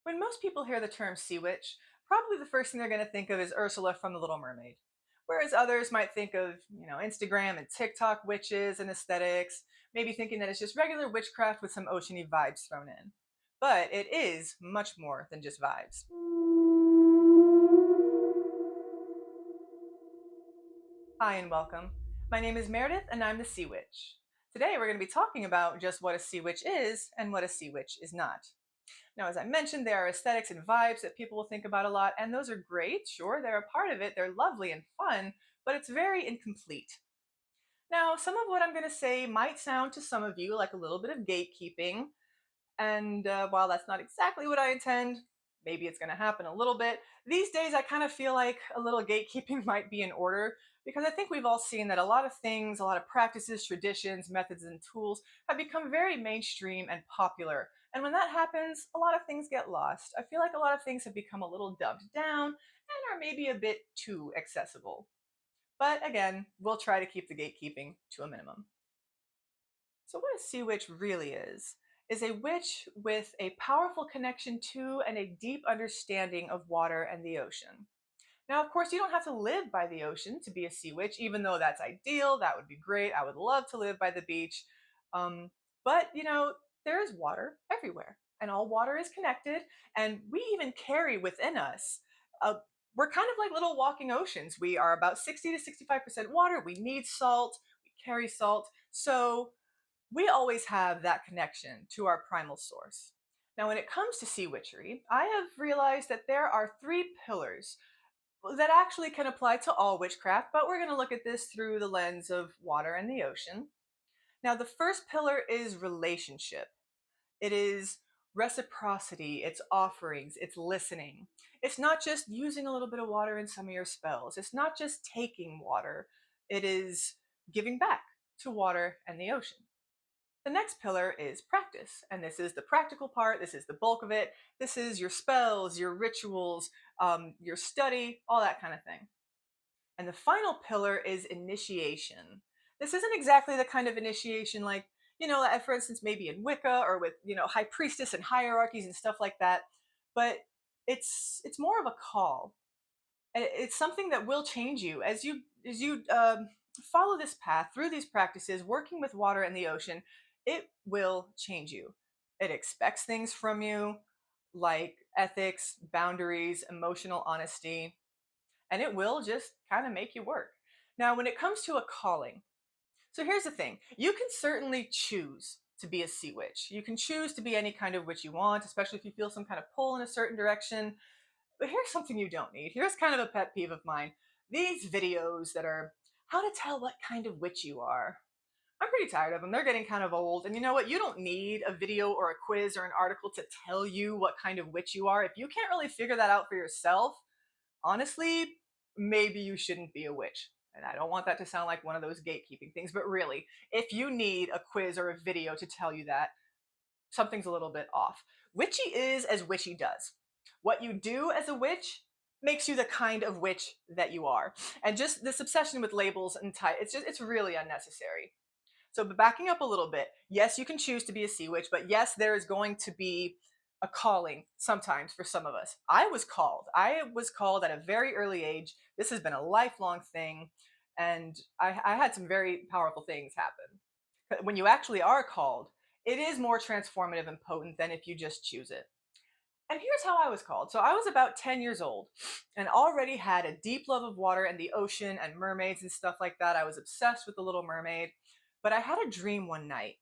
When most people hear the term sea witch, probably the first thing they're going to think of is Ursula from The Little Mermaid. Whereas others might think of, Instagram and TikTok witches and aesthetics, maybe thinking that it's just regular witchcraft with some oceany vibes thrown in. But it is much more than just vibes. Hi and welcome. My name is Meredith and I'm the Sea Witch. Today we're going to be talking about just what a sea witch is and what a sea witch is not. Now, as I mentioned, there are aesthetics and vibes that people will think about a lot, and those are great. Sure, they're a part of it, they're lovely and fun, but it's very incomplete. Now, some of what I'm going to say might sound to some of you like a little bit of gatekeeping, and while that's not exactly what I intend, maybe it's going to happen a little bit. These days, I kind of feel like a little gatekeeping might be in order because I think we've all seen that a lot of things, a lot of practices, traditions, methods, and tools have become very mainstream and popular. And when that happens, a lot of things get lost. I feel like a lot of things have become a little dumbed down and are maybe a bit too accessible. But again, we'll try to keep the gatekeeping to a minimum. So, what a sea witch really is a witch with a powerful connection to and a deep understanding of water and the ocean. Now, of course, you don't have to live by the ocean to be a sea witch, even though that's ideal. That would be great. I would love to live by the beach. Um, but there is water everywhere, and all water is connected, and we even carry within us. Uh, we're kind of like little walking oceans. We are about 60 to 65% water. We need salt. We carry salt. So, we always have that connection to our primal source. Now, when it comes to sea witchery, I have realized that there are three pillars that actually can apply to all witchcraft, but we're going to look at this through the lens of water and the ocean. Now, the first pillar is relationship. It is reciprocity, it's offerings, it's listening. It's not just using a little bit of water in some of your spells, it's not just taking water, it is giving back to water and the ocean. The next pillar is practice, and this is the practical part. This is the bulk of it. This is your spells, your rituals, your study, all that kind of thing. And the final pillar is initiation. This isn't exactly the kind of initiation like, for instance, maybe in Wicca or with, high priestess and hierarchies and stuff like that. But it's more of a call. It's something that will change you as you follow this path through these practices, working with water and the ocean. It will change you. It expects things from you, like ethics, boundaries, emotional honesty, and it will just kind of make you work. Now, when it comes to a calling, so here's the thing: you can certainly choose to be a sea witch. You can choose to be any kind of witch you want, especially if you feel some kind of pull in a certain direction. But here's something you don't need. Here's kind of a pet peeve of mine. These videos that are how to tell what kind of witch you are. I'm pretty tired of them. They're getting kind of old. And you know what? You don't need a video or a quiz or an article to tell you what kind of witch you are. If you can't really figure that out for yourself, honestly, maybe you shouldn't be a witch. And I don't want that to sound like one of those gatekeeping things, but really, if you need a quiz or a video to tell you that, something's a little bit off. Witchy is as witchy does. What you do as a witch makes you the kind of witch that you are. And just this obsession with labels and it's really unnecessary. So, but backing up a little bit, yes, you can choose to be a sea witch, but yes, there is going to be a calling sometimes for some of us. I was called. I was called at a very early age. This has been a lifelong thing, and I had some very powerful things happen. But when you actually are called, it is more transformative and potent than if you just choose it. And here's how I was called. So I was about 10 years old and already had a deep love of water and the ocean and mermaids and stuff like that. I was obsessed with the Little Mermaid. But I had a dream one night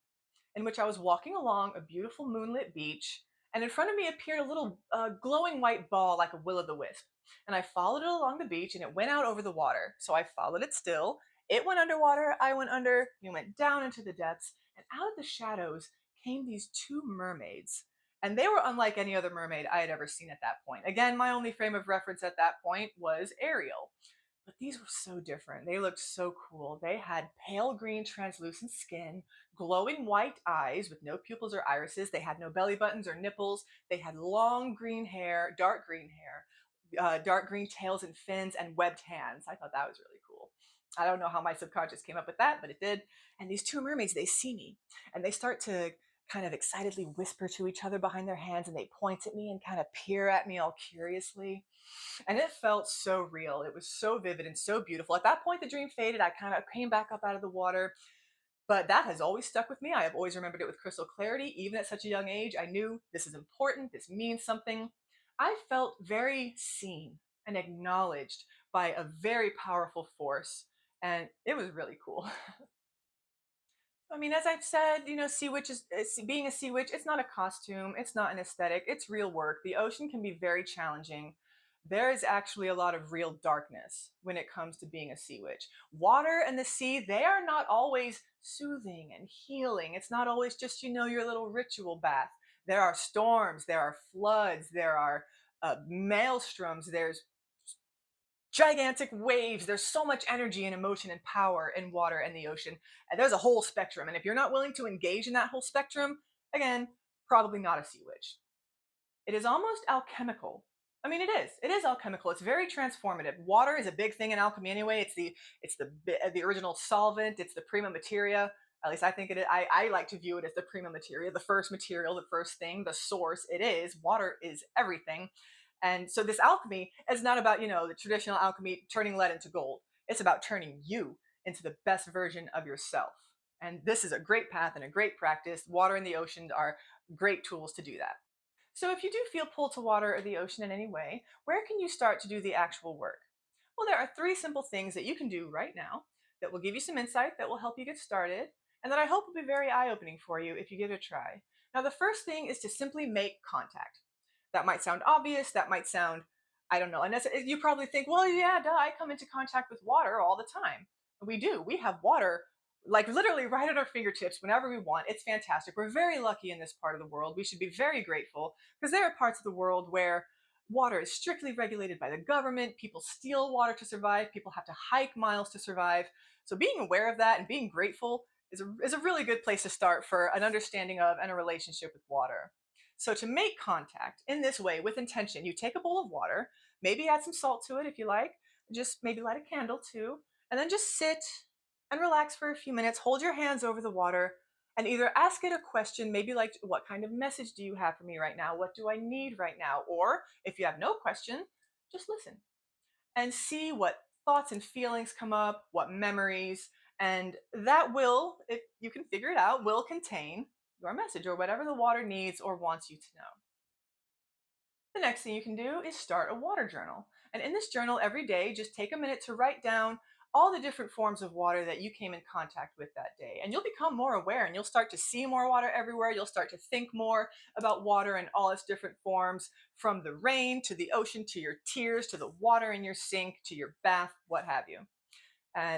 in which I was walking along a beautiful moonlit beach, and in front of me appeared a little glowing white ball like a will o' the wisp. And I followed it along the beach, and it went out over the water. So I followed it still. It went underwater, I went under, we went down into the depths, and out of the shadows came these two mermaids. And they were unlike any other mermaid I had ever seen at that point. Again, my only frame of reference at that point was Ariel. But these were so different. They looked so cool. They had pale green translucent skin, glowing white eyes with no pupils or irises. They had no belly buttons or nipples. They had long green hair, dark green tails and fins, and webbed hands. I thought that was really cool. I don't know how my subconscious came up with that, but it did. And these two mermaids, they see me and they start to kind of excitedly whisper to each other behind their hands, and they point at me and kind of peer at me all curiously. And it felt so real. It was so vivid and so beautiful. At that point, the dream faded. I kind of came back up out of the water, but that has always stuck with me. I have always remembered it with crystal clarity. Even at such a young age, I knew this is important, this means something. I felt very seen and acknowledged by a very powerful force, and it was really cool. I mean, as I've said, sea witch being a sea witch. It's not a costume. It's not an aesthetic. It's real work. The ocean can be very challenging. There is actually a lot of real darkness when it comes to being a sea witch. Water and the sea, they are not always soothing and healing. It's not always just, your little ritual bath. There are storms, there are floods, there are maelstroms, there's gigantic waves. There's so much energy and emotion and power in water and the ocean. And there's a whole spectrum. And if you're not willing to engage in that whole spectrum, again, probably not a sea witch. It is almost alchemical. I mean, it is. It is alchemical. It's very transformative. Water is a big thing in alchemy anyway. It's the original solvent. It's the prima materia. At least I think it is. I like to view it as the prima materia, the first material, the first thing, the source. It is. Water is everything. And so this alchemy is not about, the traditional alchemy turning lead into gold. It's about turning you into the best version of yourself. And this is a great path and a great practice. Water and the ocean are great tools to do that. So if you do feel pulled to water or the ocean in any way, where can you start to do the actual work? Well, there are three simple things that you can do right now that will give you some insight, that will help you get started, and that I hope will be very eye opening for you if you give it a try. Now, the first thing is to simply make contact. That might sound obvious, that might sound, I don't know, and you probably think, well, yeah, duh, I come into contact with water all the time. We do. We have water like literally right at our fingertips whenever we want. It's fantastic. We're very lucky in this part of the world. We should be very grateful because there are parts of the world where water is strictly regulated by the government. People steal water to survive. People have to hike miles to survive. So being aware of that and being grateful is a really good place to start for an understanding of and a relationship with water. So to make contact in this way with intention, you take a bowl of water, maybe add some salt to it if you like, just maybe light a candle too, and then just sit and relax for a few minutes. Hold your hands over the water and either ask it a question, maybe like, what kind of message do you have for me right now? What do I need right now? Or if you have no question, just listen and see what thoughts and feelings come up, what memories, and that will, if you can figure it out, will contain your message or whatever the water needs or wants you to know. The next thing you can do is start a water journal. And in this journal, every day, just take a minute to write down all the different forms of water that you came in contact with that day. And you'll become more aware and you'll start to see more water everywhere. You'll start to think more about water in all its different forms, from the rain to the ocean to your tears to the water in your sink to your bath, what have you.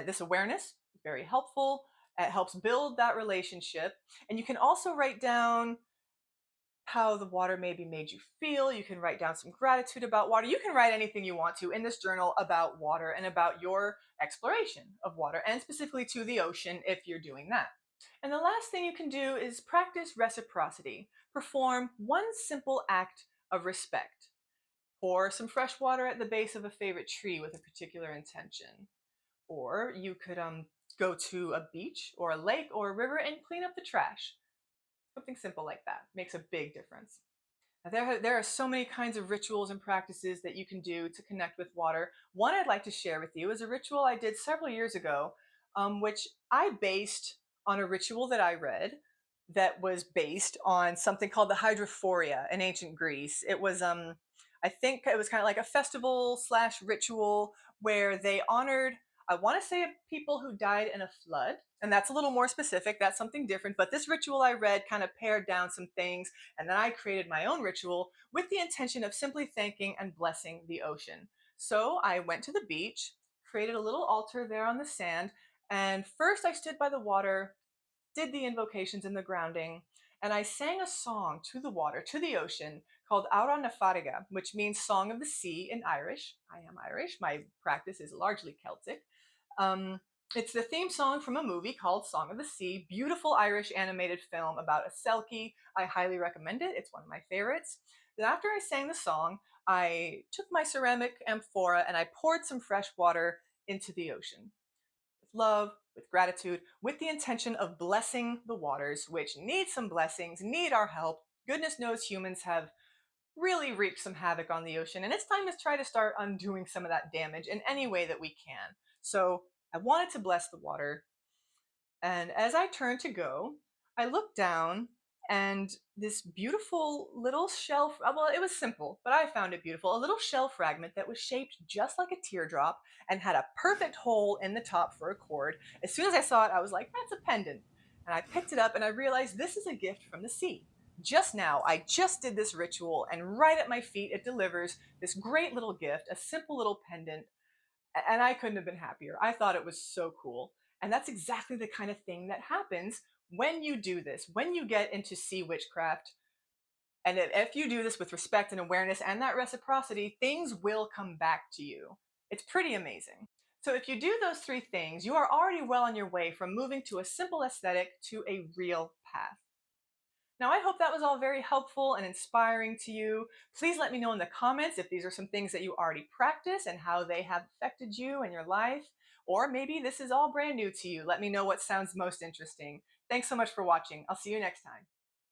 This awareness is very helpful. It helps build that relationship. And you can also write down how the water maybe made you feel. You can write down some gratitude about water. You can write anything you want to in this journal about water and about your exploration of water, and specifically to the ocean if you're doing that. And the last thing you can do is practice reciprocity. Perform one simple act of respect. Pour some fresh water at the base of a favorite tree with a particular intention. Or you could go to a beach or a lake or a river and clean up the trash. Something simple like that makes a big difference. Now, there are so many kinds of rituals and practices that you can do to connect with water. One I'd like to share with you is a ritual I did several years ago, which I based on a ritual that I read that was based on something called the hydrophoria in ancient Greece. I think it was kind of like a festival slash ritual where they honored, I want to say, people who died in a flood. And that's a little more specific. That's something different. But this ritual I read kind of pared down some things. And then I created my own ritual with the intention of simply thanking and blessing the ocean. So I went to the beach, created a little altar there on the sand. And first I stood by the water, did the invocations and the grounding, and I sang a song to the water, to the ocean, called Aura na Fariga, which means Song of the Sea in Irish. I am Irish. My practice is largely Celtic. Um, it's the theme song from a movie called Song of the Sea, beautiful Irish animated film about a selkie. I highly recommend it. It's one of my favorites. Then after I sang the song, I took my ceramic amphora and I poured some fresh water into the ocean. love, with gratitude, with the intention of blessing the waters, which need some blessings, need our help. Goodness knows humans have really reaped some havoc on the ocean, and it's time to try to start undoing some of that damage in any way that we can. So I wanted to bless the water, and as I turned to go, I looked down and this beautiful little shell, well, it was simple, but I found it beautiful. A little shell fragment that was shaped just like a teardrop and had a perfect hole in the top for a cord. As soon as I saw it, I was like, that's a pendant. And I picked it up and I realized this is a gift from the sea. Just now, I just did this ritual, and right at my feet, it delivers this great little gift, a simple little pendant, and I couldn't have been happier. I thought it was so cool. And that's exactly the kind of thing that happens when you do this, when you get into sea witchcraft. And if you do this with respect and awareness and that reciprocity, things will come back to you. It's pretty amazing. So, if you do those three things, you are already well on your way from moving to a simple aesthetic to a real path. Now, I hope that was all very helpful and inspiring to you. Please let me know in the comments if these are some things that you already practice and how they have affected you and your life. Or maybe this is all brand new to you. Let me know what sounds most interesting. Thanks so much for watching. I'll see you next time.